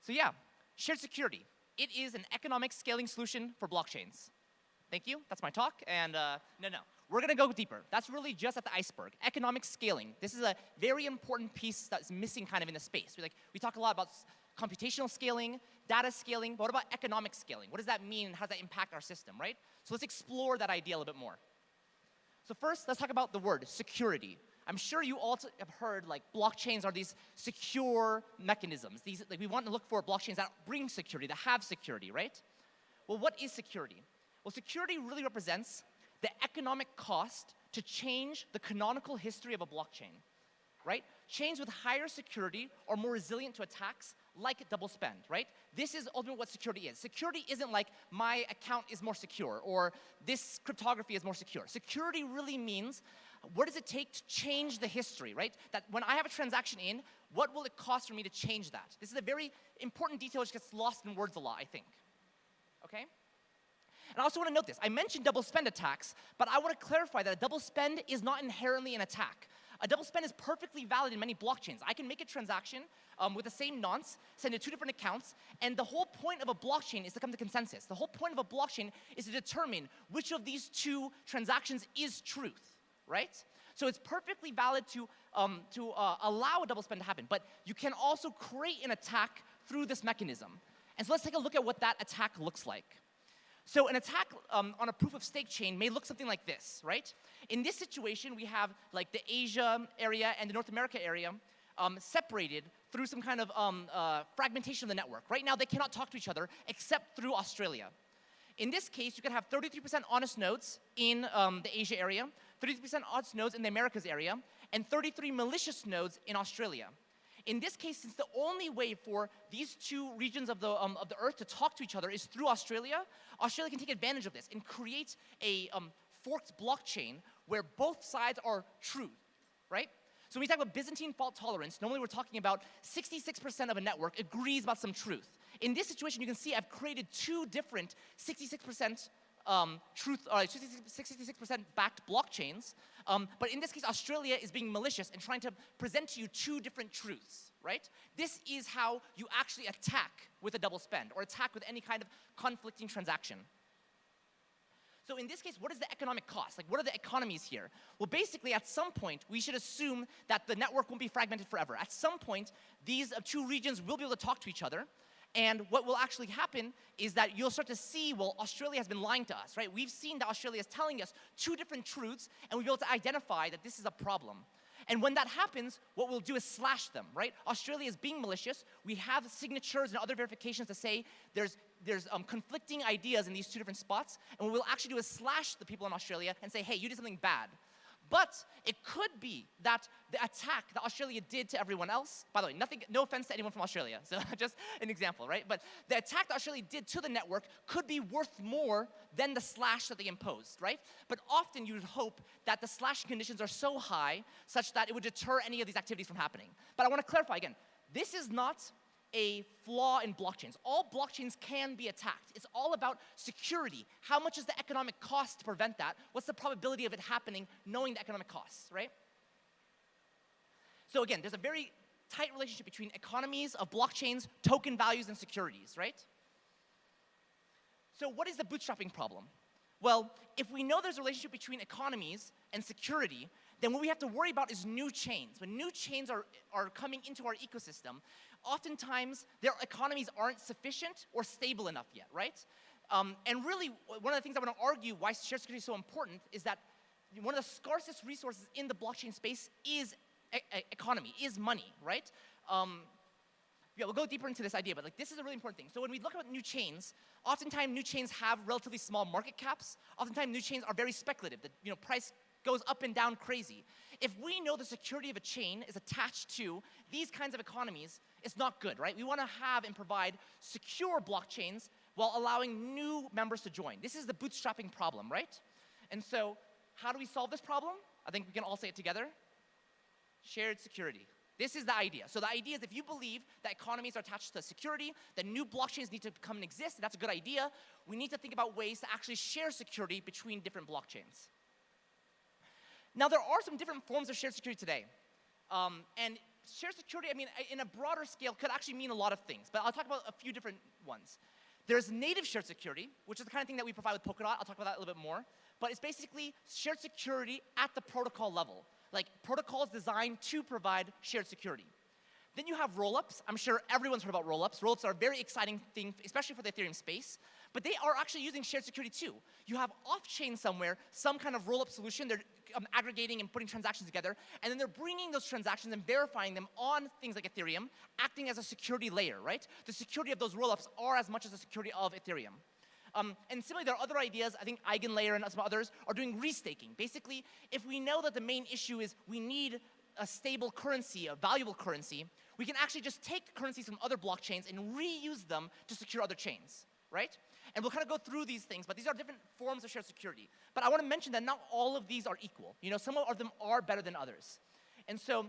So yeah, shared security. It is an economic scaling solution for blockchains. Thank you, that's my talk, and no. We're gonna go deeper. That's really just at the iceberg. Economic scaling. This is a very important piece that's missing kind of in the space. We talk a lot about computational scaling, data scaling, but what about economic scaling? What does that mean, and how does that impact our system, right? So let's explore that idea a little bit more. So first, let's talk about the word security. I'm sure you all have heard like blockchains are these secure mechanisms. We want to look for blockchains that bring security, that have security, right? Well, what is security? Well, security really represents the economic cost to change the canonical history of a blockchain, right? Chains with higher security are more resilient to attacks like double spend, right? This is ultimately what security is. Security isn't like my account is more secure or this cryptography is more secure. Security really means what does it take to change the history, right? That when I have a transaction in, what will it cost for me to change that? This is a very important detail which gets lost in words a lot, I think, okay? And I also want to note this. I mentioned double spend attacks, but I want to clarify that a double spend is not inherently an attack. A double spend is perfectly valid in many blockchains. I can make a transaction with the same nonce, send it to 2 different accounts, and the whole point of a blockchain is to come to consensus. The whole point of a blockchain is to determine which of these 2 transactions is truth, right? So it's perfectly valid to allow a double spend to happen, but you can also create an attack through this mechanism. And so let's take a look at what that attack looks like. So an attack on a proof of stake chain may look something like this, right? In this situation, we have like the Asia area and the North America area separated through some kind of fragmentation of the network. Right now, they cannot talk to each other except through Australia. In this case, you could have 33% honest nodes in the Asia area, 33% honest nodes in the Americas area, and 33 malicious nodes in Australia. In this case, since the only way for these 2 regions of the Earth to talk to each other is through Australia, Australia can take advantage of this and create a forked blockchain where both sides are true, right? So when we talk about Byzantine fault tolerance, normally we're talking about 66% of a network agrees about some truth. In this situation, you can see I've created 2 different 66% 66% backed blockchains. But in this case, Australia is being malicious and trying to present to you 2 different truths, right? This is how you actually attack with a double spend or attack with any kind of conflicting transaction. So in this case, what is the economic cost? Like, what are the economies here? Well, basically, at some point, we should assume that the network won't be fragmented forever. At some point, these 2 regions will be able to talk to each other. And what will actually happen is that you'll start to see, well, Australia has been lying to us, right? We've seen that Australia is telling us 2 different truths, and we'll be able to identify that this is a problem. And when that happens, what we'll do is slash them, right? Australia is being malicious. We have signatures and other verifications to say there's conflicting ideas in these 2 different spots, and what we'll actually do is slash the people in Australia and say, hey, you did something bad. But it could be that the attack that Australia did to everyone else, by the way, no offense to anyone from Australia, so just an example, right? But the attack that Australia did to the network could be worth more than the slash that they imposed, right? But often you would hope that the slash conditions are so high such that it would deter any of these activities from happening. But I want to clarify again, this is not a flaw in blockchains. All blockchains can be attacked. It's all about security. How much is the economic cost to prevent that? What's the probability of it happening, knowing the economic costs, right? So again, there's a very tight relationship between economies of blockchains, token values, and securities, right? So what is the bootstrapping problem? Well, if we know there's a relationship between economies and security, then what we have to worry about is new chains. When new chains are coming into our ecosystem, oftentimes their economies aren't sufficient or stable enough yet, right? And really, one of the things I want to argue why shared security is so important is that one of the scarcest resources in the blockchain space is economy, is money, right? Yeah, we'll go deeper into this idea, but like this is a really important thing. So when we look at new chains, oftentimes new chains have relatively small market caps. Oftentimes new chains are very speculative. The price goes up and down crazy. If we know the security of a chain is attached to these kinds of economies, it's not good, right? We want to have and provide secure blockchains while allowing new members to join. This is the bootstrapping problem, right? And so how do we solve this problem? I think we can all say it together. Shared security. This is the idea. So the idea is if you believe that economies are attached to security, that new blockchains need to come and exist, that's a good idea. We need to think about ways to actually share security between different blockchains. Now, there are some different forms of shared security today. And shared security, I mean, in a broader scale, could actually mean a lot of things, but I'll talk about a few different ones. There's native shared security, which is the kind of thing that we provide with Polkadot. I'll talk about that a little bit more. But it's basically shared security at the protocol level, like protocols designed to provide shared security. Then you have rollups. I'm sure everyone's heard about rollups. Rollups are a very exciting thing, especially for the Ethereum space. But they are actually using shared security too. You have off-chain somewhere, some kind of rollup solution. They're aggregating and putting transactions together, and then they're bringing those transactions and verifying them on things like Ethereum, acting as a security layer, right? The security of those rollups are as much as the security of Ethereum. And similarly, there are other ideas. I think Eigenlayer and some others are doing restaking. Basically, if we know that the main issue is we need a stable currency, a valuable currency, we can actually just take currencies from other blockchains and reuse them to secure other chains, right? And we'll kind of go through these things, but these are different forms of shared security. But I want to mention that not all of these are equal. You know, some of them are better than others. And so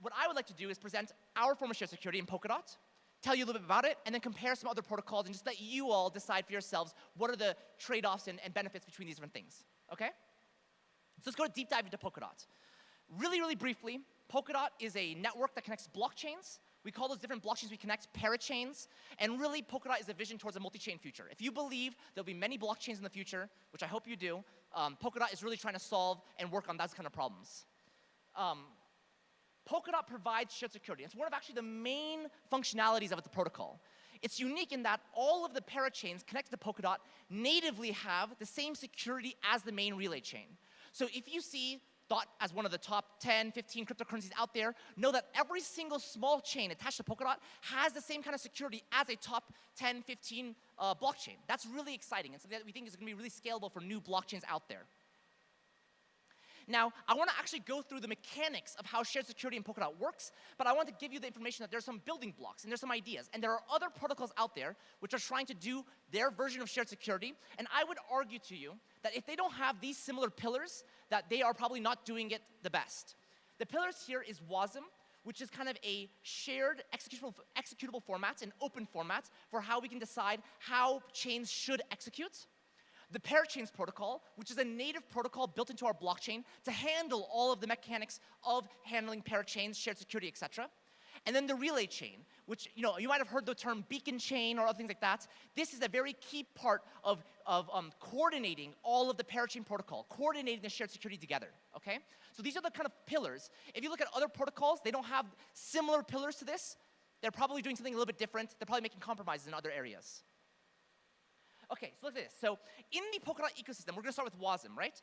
what I would like to do is present our form of shared security in Polkadot, tell you a little bit about it, and then compare some other protocols and just let you all decide for yourselves what are the trade-offs and benefits between these different things, okay? So let's go to deep dive into Polkadot. Really, really briefly, Polkadot is a network that connects blockchains. We call those different blockchains we connect parachains, and really Polkadot is a vision towards a multi-chain future. If you believe there'll be many blockchains in the future, which I hope you do, Polkadot is really trying to solve and work on those kind of problems. Polkadot provides shared security. It's one of actually the main functionalities of the protocol. It's unique in that all of the parachains connected to Polkadot natively have the same security as the main relay chain. So if you see Dot as one of the top 10, 15 cryptocurrencies out there, know that every single small chain attached to Polkadot has the same kind of security as a top 10, 15 blockchain. That's really exciting, and something that we think is going to be really scalable for new blockchains out there. Now, I want to actually go through the mechanics of how shared security in Polkadot works, but I want to give you the information that there's some building blocks and there's some ideas. And there are other protocols out there which are trying to do their version of shared security. And I would argue to you that if they don't have these similar pillars, that they are probably not doing it the best. The pillars here is WASM, which is kind of a shared executable format, an open format for how we can decide how chains should execute. The Parachains protocol, which is a native protocol built into our blockchain to handle all of the mechanics of handling parachains, shared security, etc. And then the relay chain, which you might have heard the term beacon chain or other things like that. This is a very key part of coordinating all of the parachain protocol, coordinating the shared security together, okay? So these are the kind of pillars. If you look at other protocols, they don't have similar pillars to this. They're probably doing something a little bit different. They're probably making compromises in other areas. Okay, so look at this. So in the Polkadot ecosystem, we're going to start with WASM, right?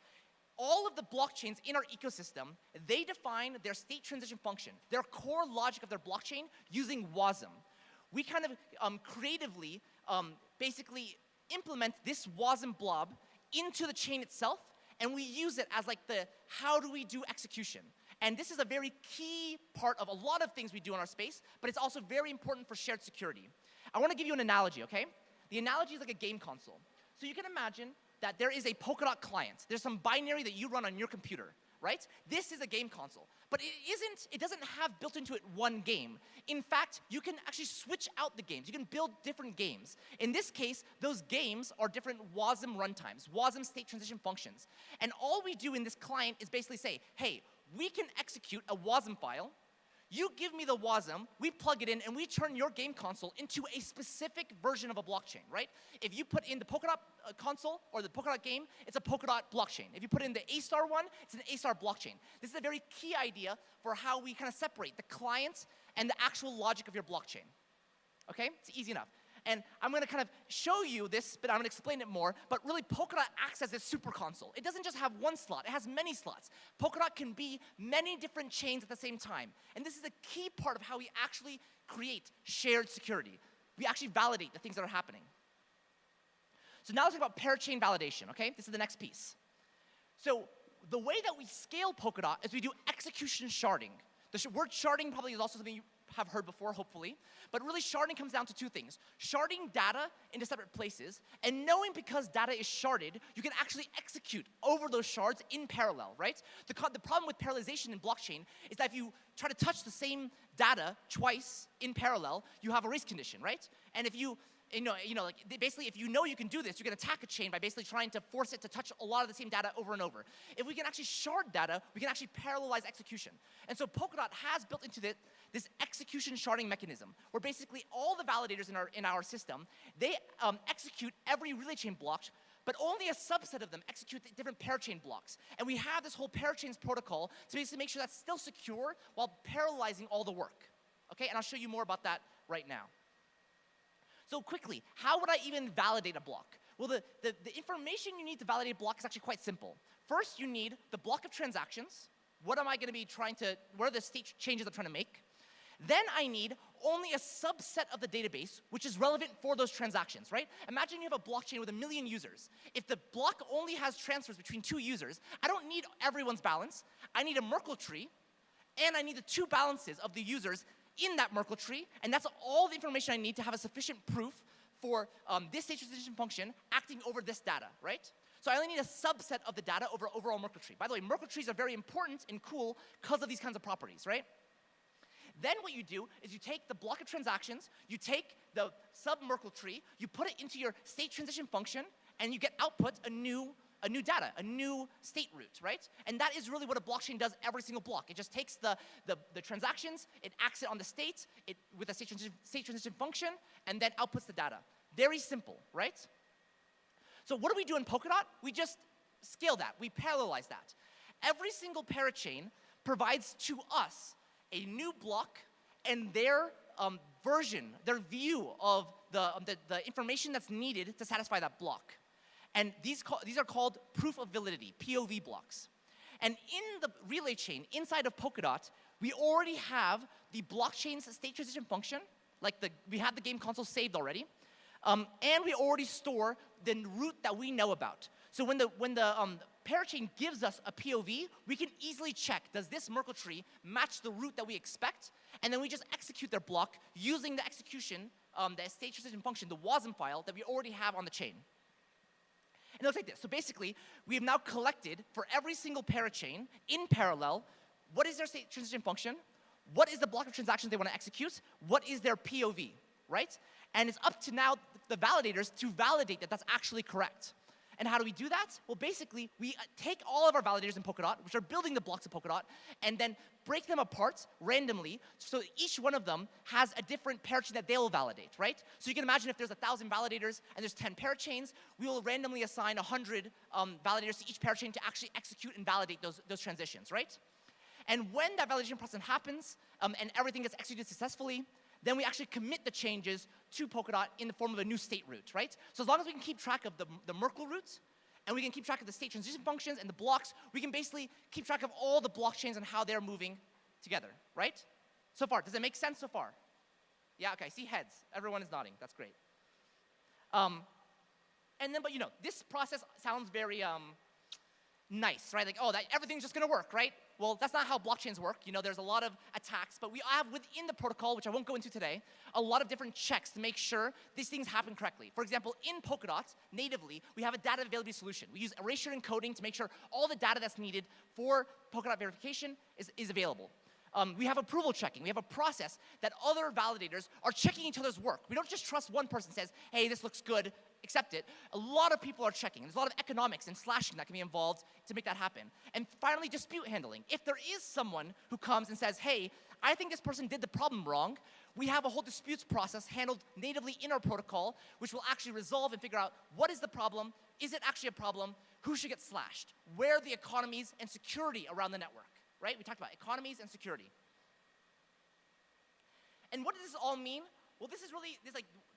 All of the blockchains in our ecosystem, they define their state transition function, their core logic of their blockchain using WASM. We kind of creatively basically implement this WASM blob into the chain itself, and we use it as like the how do we do execution. And this is a very key part of a lot of things we do in our space, but it's also very important for shared security. I want to give you an analogy, okay? The analogy is like a game console. So you can imagine that there is a Polkadot client. There's some binary that you run on your computer, right? This is a game console. But it doesn't have built into it one game. In fact, you can actually switch out the games. You can build different games. In this case, those games are different WASM runtimes, WASM state transition functions. And all we do in this client is basically say, hey, we can execute a WASM file. You give me the WASM, we plug it in, and we turn your game console into a specific version of a blockchain, right? If you put in the Polkadot console or the Polkadot game, it's a Polkadot blockchain. If you put in the A-star one, it's an A-star blockchain. This is a very key idea for how we kind of separate the client and the actual logic of your blockchain. Okay? It's easy enough. And I'm going to kind of show you this, but I'm going to explain it more. But really, Polkadot acts as a super console. It doesn't just have one slot. It has many slots. Polkadot can be many different chains at the same time. And this is a key part of how we actually create shared security. We actually validate the things that are happening. So now let's talk about parachain validation, okay? This is the next piece. So the way that we scale Polkadot is we do execution sharding. The word sharding probably is also something you have heard before, hopefully. But really, sharding comes down to two things. Sharding data into separate places, and knowing because data is sharded, you can actually execute over those shards in parallel, right? The problem with parallelization in blockchain is that if you try to touch the same data twice in parallel, you have a race condition, right? And if basically, if you know you can do this, you can attack a chain by basically trying to force it to touch a lot of the same data over and over. If we can actually shard data, we can actually parallelize execution. And so Polkadot has built into this execution sharding mechanism, where basically all the validators in our system, they execute every relay chain block, but only a subset of them execute the different parachain blocks. And we have this whole parachains protocol to basically make sure that's still secure while parallelizing all the work. Okay, and I'll show you more about that right now. So quickly, how would I even validate a block? Well, the information you need to validate a block is actually quite simple. First, you need the block of transactions. What am I going to be what are the state changes I'm trying to make? Then I need only a subset of the database which is relevant for those transactions, right? Imagine you have a blockchain with 1 million users. If the block only has transfers between 2 users, I don't need everyone's balance. I need a Merkle tree, and I need the 2 balances of the users in that Merkle tree, and that's all the information I need to have a sufficient proof for this state transition function acting over this data, right? So I only need a subset of the data over overall Merkle tree. By the way, Merkle trees are very important and cool because of these kinds of properties, right? Then what you do is you take the block of transactions, you take the sub-Merkle tree, you put it into your state transition function, and you get output a new data, a new state root, right? And that is really what a blockchain does every single block. It just takes the transactions, it acts it on the state, with a state transition function, and then outputs the data. Very simple, right? So what do we do in Polkadot? We just scale that, we parallelize that. Every single parachain provides to us a new block and their version, their view of the information that's needed to satisfy that block. And these are called proof of validity, POV blocks. And in the relay chain, inside of Polkadot, we already have the blockchain's state transition function, we have the game console saved already, and we already store the root that we know about. So when the parachain gives us a POV, we can easily check, does this Merkle tree match the root that we expect? And then we just execute their block using the execution, the state transition function, the WASM file that we already have on the chain. And it looks like this. So basically, we have now collected for every single parachain in parallel, what is their state transition function? What is the block of transactions they want to execute? What is their POV, right? And it's up to now the validators to validate that that's actually correct. And how do we do that? Well, basically, we take all of our validators in Polkadot, which are building the blocks of Polkadot, and then break them apart randomly, so each one of them has a different parachain that they'll validate, right? So you can imagine if there's 1,000 validators and there's 10 parachains, we will randomly assign 100 validators to each parachain to actually execute and validate those transitions, right? And when that validation process happens, and everything gets executed successfully, then we actually commit the changes to Polkadot in the form of a new state root, right? So as long as we can keep track of the Merkle roots, and we can keep track of the state transition functions and the blocks, we can basically keep track of all the blockchains and how they're moving together, right? So far, does it make sense so far? Yeah, okay, I see heads. Everyone is nodding, that's great. But this process sounds very nice, right? Like, everything's just gonna work, right? Well, that's not how blockchains work. There's a lot of attacks, but we have within the protocol, which I won't go into today, a lot of different checks to make sure these things happen correctly. For example, in Polkadot, natively, we have a data availability solution. We use erasure encoding to make sure all the data that's needed for Polkadot verification is available. We have approval checking. We have a process that other validators are checking each other's work. We don't just trust one person says, hey, this looks good, accept it. A lot of people are checking. There's a lot of economics and slashing that can be involved to make that happen. And finally, dispute handling. If there is someone who comes and says, hey, I think this person did the problem wrong, we have a whole disputes process handled natively in our protocol, which will actually resolve and figure out what is the problem, is it actually a problem, who should get slashed, where are the economies and security around the network, right? We talked about economies and security. And what does this all mean? Well,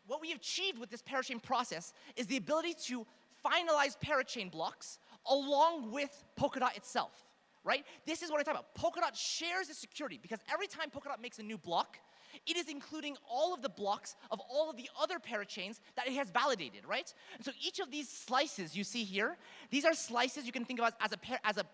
what we achieved with this parachain process is the ability to finalize parachain blocks along with Polkadot itself, right? This is what I'm talking about. Polkadot shares the security because every time Polkadot makes a new block, it is including all of the blocks of all of the other parachains that it has validated, right? And so each of these slices you see here, these are slices you can think of as a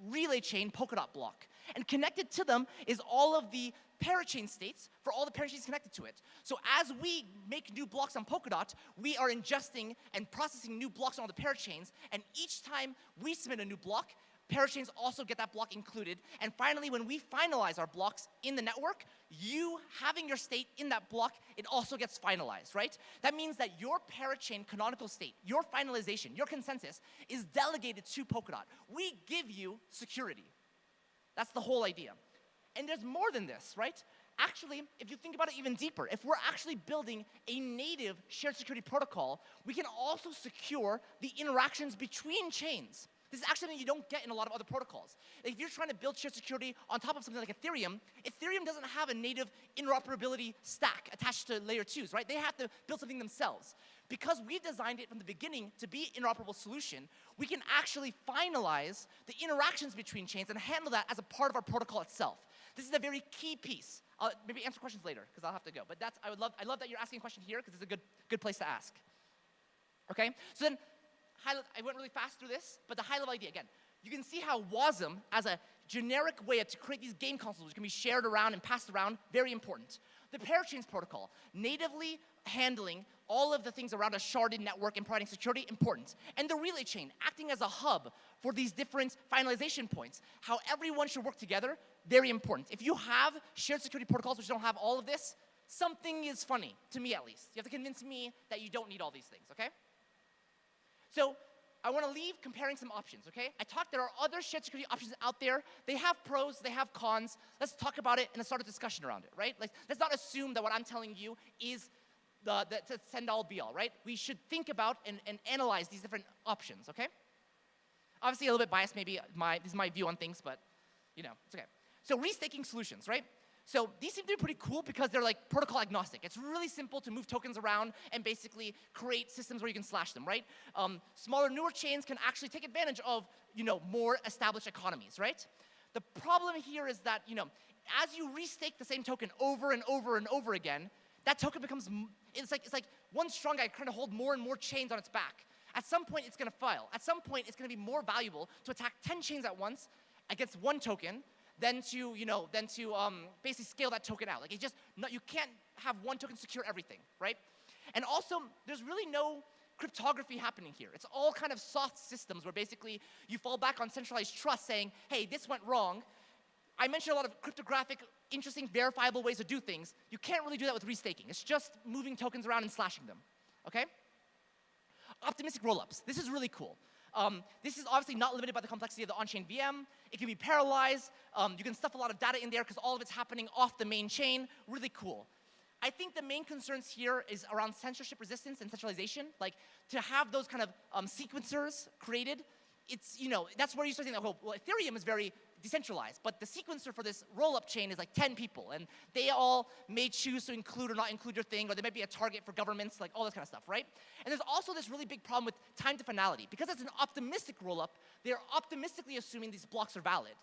relay chain Polkadot block. And connected to them is all of the parachain states for all the parachains connected to it. So as we make new blocks on Polkadot, we are ingesting and processing new blocks on all the parachains, and each time we submit a new block, Parachains also get that block included. And finally, when we finalize our blocks in the network, you having your state in that block, it also gets finalized, right? That means that your parachain canonical state, your finalization, your consensus is delegated to Polkadot. We give you security. That's the whole idea. And there's more than this, right? Actually, if you think about it even deeper, if we're actually building a native shared security protocol, we can also secure the interactions between chains. This is actually something you don't get in a lot of other protocols. If you're trying to build shared security on top of something like Ethereum, Ethereum doesn't have a native interoperability stack attached to layer 2s, right? They have to build something themselves. Because we designed it from the beginning to be an interoperable solution, we can actually finalize the interactions between chains and handle that as a part of our protocol itself. This is a very key piece. I'll maybe answer questions later, because I'll have to go. But I love that you're asking a question here, because it's a good place to ask. Okay, so then, I went really fast through this, but the high-level idea, again, you can see how WASM, as a generic way to create these game consoles, which can be shared around and passed around, very important. The Parachains protocol, natively handling all of the things around a sharded network and providing security, important. And the relay chain, acting as a hub for these different finalization points, how everyone should work together, very important. If you have shared security protocols which don't have all of this, something is funny, to me at least. You have to convince me that you don't need all these things, okay? So I want to leave comparing some options, okay? I talked, there are other shared security options out there. They have pros, they have cons. Let's talk about it and let's start a discussion around it, right? Like, let's not assume that what I'm telling you is the send-all be-all, right? We should think about and analyze these different options, okay? Obviously a little bit biased, maybe this is my view on things, but you know, it's okay. So restaking solutions, right? So these seem to be pretty cool because they're like protocol agnostic. It's really simple to move tokens around and basically create systems where you can slash them, right? Smaller, newer chains can actually take advantage of, you know, more established economies, right? The problem here is that, you know, as you restake the same token over and over and over again, that token becomes, it's like one strong guy trying to hold more and more chains on its back. At some point, it's gonna fail. At some point, it's gonna be more valuable to attack 10 chains at once against one token than to basically scale that token out. Like, it's just, you can't have one token secure everything, right? And also, there's really no cryptography happening here. It's all kind of soft systems where basically you fall back on centralized trust saying, hey, this went wrong. I mentioned a lot of cryptographic, interesting, verifiable ways to do things. You can't really do that with restaking. It's just moving tokens around and slashing them, okay? Optimistic rollups. This is really cool. This is obviously not limited by the complexity of the on-chain VM. It can be parallelized. You can stuff a lot of data in there because all of it's happening off the main chain. Really cool. I think the main concerns here is around censorship resistance and centralization. Like, to have those kind of sequencers created, it's, you know, that's where you start thinking, oh, well, Ethereum is very decentralized, but the sequencer for this roll-up chain is like 10 people, and they all may choose to include or not include your thing, or they might be a target for governments, like all this kind of stuff, right? And there's also this really big problem with time to finality. Because it's an optimistic roll-up, they're optimistically assuming these blocks are valid.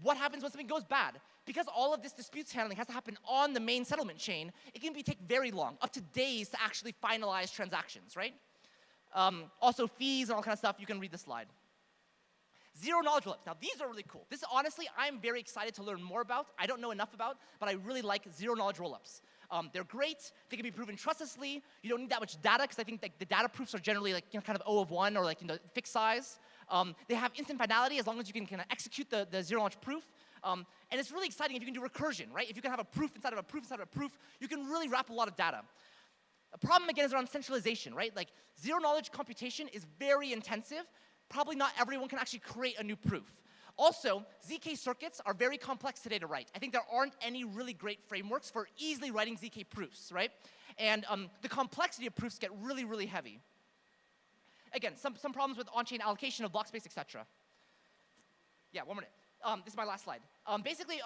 What happens when something goes bad? Because all of this disputes handling has to happen on the main settlement chain, it can take very long, up to days to actually finalize transactions, right? Also fees and all kind of stuff, you can read the slide. Zero knowledge rollups. Now these are really cool. This honestly, I'm very excited to learn more about. I don't know enough about, but I really like zero knowledge rollups. They're great. They can be proven trustlessly. You don't need that much data because I think that the data proofs are generally like, you know, kind of O of 1 or like, you know, fixed size. They have instant finality as long as you can kind of execute the zero knowledge proof. And it's really exciting if you can do recursion, right? If you can have a proof inside of a proof inside of a proof, you can really wrap a lot of data. The problem again is around centralization, right? Like, zero knowledge computation is very intensive. Probably not everyone can actually create a new proof. Also, ZK circuits are very complex today to write. I think there aren't any really great frameworks for easily writing ZK proofs, right? And the complexity of proofs get really, really heavy. Again, some problems with on-chain allocation of block space, etc. Yeah, 1 minute. This is my last slide. Basically,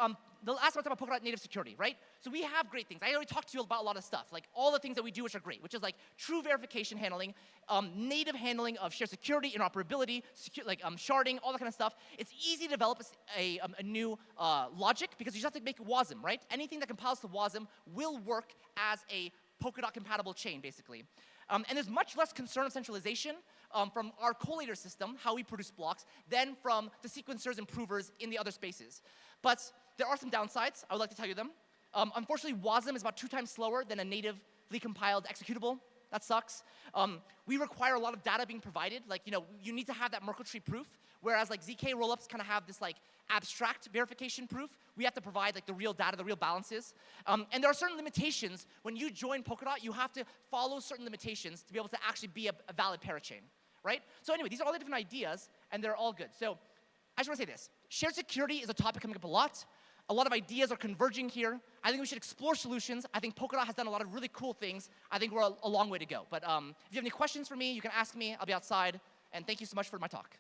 the last one I talked about Polkadot native security, right? So we have great things. I already talked to you about a lot of stuff, like all the things that we do which are great, which is like true verification handling, native handling of shared security, interoperability, sharding, all that kind of stuff. It's easy to develop a new logic because you just have to make WASM, right? Anything that compiles to WASM will work as a Polkadot compatible chain, basically. And there's much less concern of centralization from our collator system, how we produce blocks, than from the sequencers and provers in the other spaces. But there are some downsides. I would like to tell you them. Unfortunately, WASM is about 2 times slower than a natively compiled executable. That sucks. We require a lot of data being provided. Like, you know, you need to have that Merkle tree proof, Whereas like ZK rollups kind of have this like abstract verification proof. We have to provide like the real data, the real balances. And there are certain limitations. When you join Polkadot, you have to follow certain limitations to be able to actually be a valid parachain, right? So anyway, these are all the different ideas, and they're all good. So I just want to say this. Shared security is a topic coming up a lot. A lot of ideas are converging here. I think we should explore solutions. I think Polkadot has done a lot of really cool things. I think we're a long way to go. But if you have any questions for me, you can ask me. I'll be outside. And thank you so much for my talk.